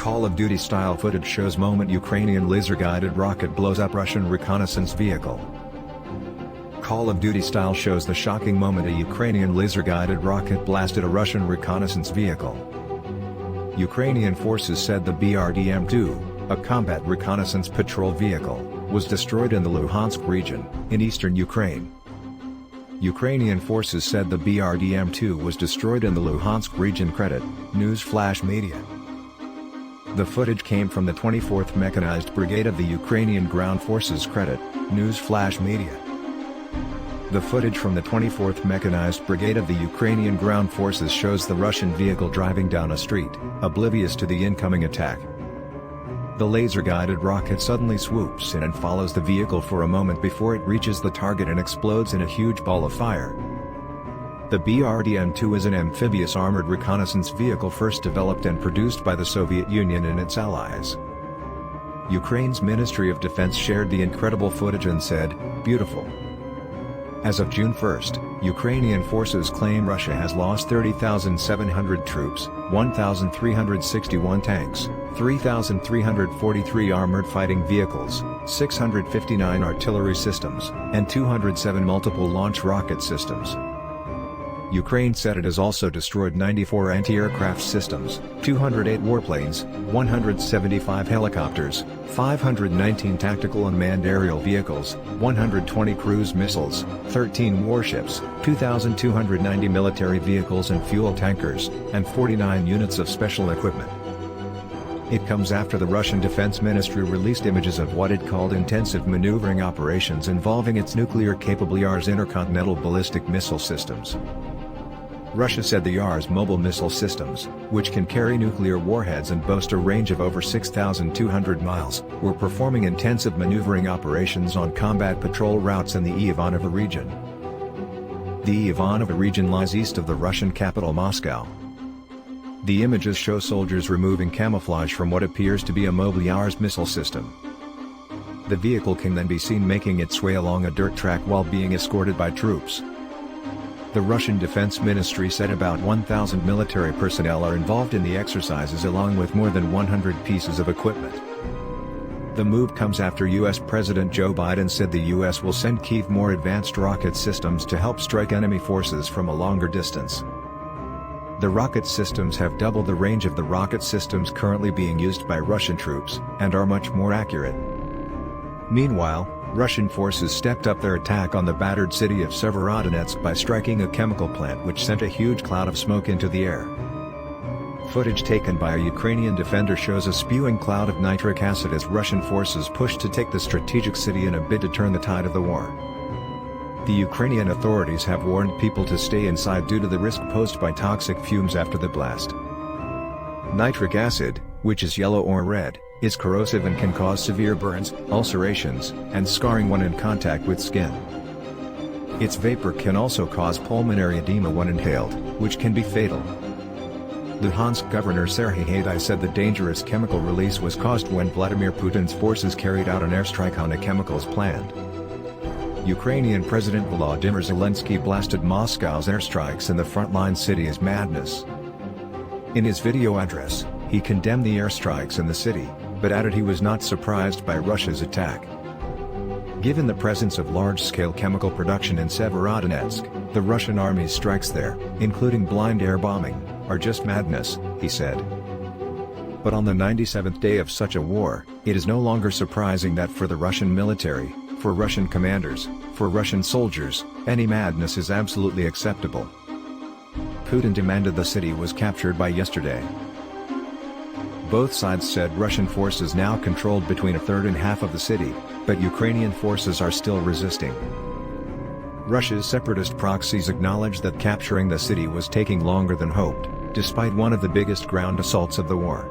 Call of Duty-style footage shows moment Ukrainian laser-guided rocket blows up Russian reconnaissance vehicle. Call of Duty-style shows the shocking moment a Ukrainian laser-guided rocket blasted a Russian reconnaissance vehicle. Ukrainian forces said the BRDM-2, a combat reconnaissance patrol vehicle, was destroyed in the Luhansk region, in eastern Ukraine. Ukrainian forces said the BRDM-2 was destroyed in the Luhansk region. Credit, News Flash Media. The footage came from the 24th Mechanized Brigade of the Ukrainian Ground Forces. Credit, News Flash Media. The footage from the 24th Mechanized Brigade of the Ukrainian Ground Forces shows the Russian vehicle driving down a street, oblivious to the incoming attack. The laser-guided rocket suddenly swoops in and follows the vehicle for a moment before it reaches the target and explodes in a huge ball of fire. The BRDM-2 is an amphibious armored reconnaissance vehicle first developed and produced by the Soviet Union and its allies. Ukraine's Ministry of Defense shared the incredible footage and said, "Beautiful." As of June 1, Ukrainian forces claim Russia has lost 30,700 troops, 1,361 tanks, 3,343 armored fighting vehicles, 659 artillery systems, and 207 multiple launch rocket systems. Ukraine said it has also destroyed 94 anti-aircraft systems, 208 warplanes, 175 helicopters, 519 tactical and manned aerial vehicles, 120 cruise missiles, 13 warships, 2,290 military vehicles and fuel tankers, and 49 units of special equipment. It comes after the Russian Defense Ministry released images of what it called intensive maneuvering operations involving its nuclear-capable Yars intercontinental ballistic missile systems. Russia said the Yars mobile missile systems, which can carry nuclear warheads and boast a range of over 6,200 miles, were performing intensive maneuvering operations on combat patrol routes in the Ivanovo region. The Ivanovo region lies east of the Russian capital Moscow. The images show soldiers removing camouflage from what appears to be a mobile Yars missile system. The vehicle can then be seen making its way along a dirt track while being escorted by troops. The Russian Defense Ministry said about 1,000 military personnel are involved in the exercises along with more than 100 pieces of equipment. The move comes after U.S. President Joe Biden said the U.S. will send Kyiv more advanced rocket systems to help strike enemy forces from a longer distance. The rocket systems have double the range of the rocket systems currently being used by Russian troops, and are much more accurate. Meanwhile, Russian forces stepped up their attack on the battered city of Severodonetsk by striking a chemical plant which sent a huge cloud of smoke into the air. Footage taken by a Ukrainian defender shows a spewing cloud of nitric acid as Russian forces push to take the strategic city in a bid to turn the tide of the war. The Ukrainian authorities have warned people to stay inside due to the risk posed by toxic fumes after the blast. Nitric acid, which is yellow or red, is corrosive and can cause severe burns, ulcerations, and scarring when in contact with skin. Its vapor can also cause pulmonary edema when inhaled, which can be fatal. Luhansk Governor Serhiy Haidai said the dangerous chemical release was caused when Vladimir Putin's forces carried out an airstrike on a chemicals plant. Ukrainian President Volodymyr Zelensky blasted Moscow's airstrikes in the frontline city as madness. In his video address, he condemned the airstrikes in the city, but added he was not surprised by Russia's attack. Given the presence of large-scale chemical production in Severodonetsk, the Russian army's strikes there, including blind air bombing, are just madness, he said. But on the 97th day of such a war, it is no longer surprising that for the Russian military, for Russian commanders, for Russian soldiers, any madness is absolutely acceptable. Putin demanded the city was captured by yesterday. Both sides said Russian forces now controlled between a third and half of the city, but Ukrainian forces are still resisting. Russia's separatist proxies acknowledged that capturing the city was taking longer than hoped, despite one of the biggest ground assaults of the war.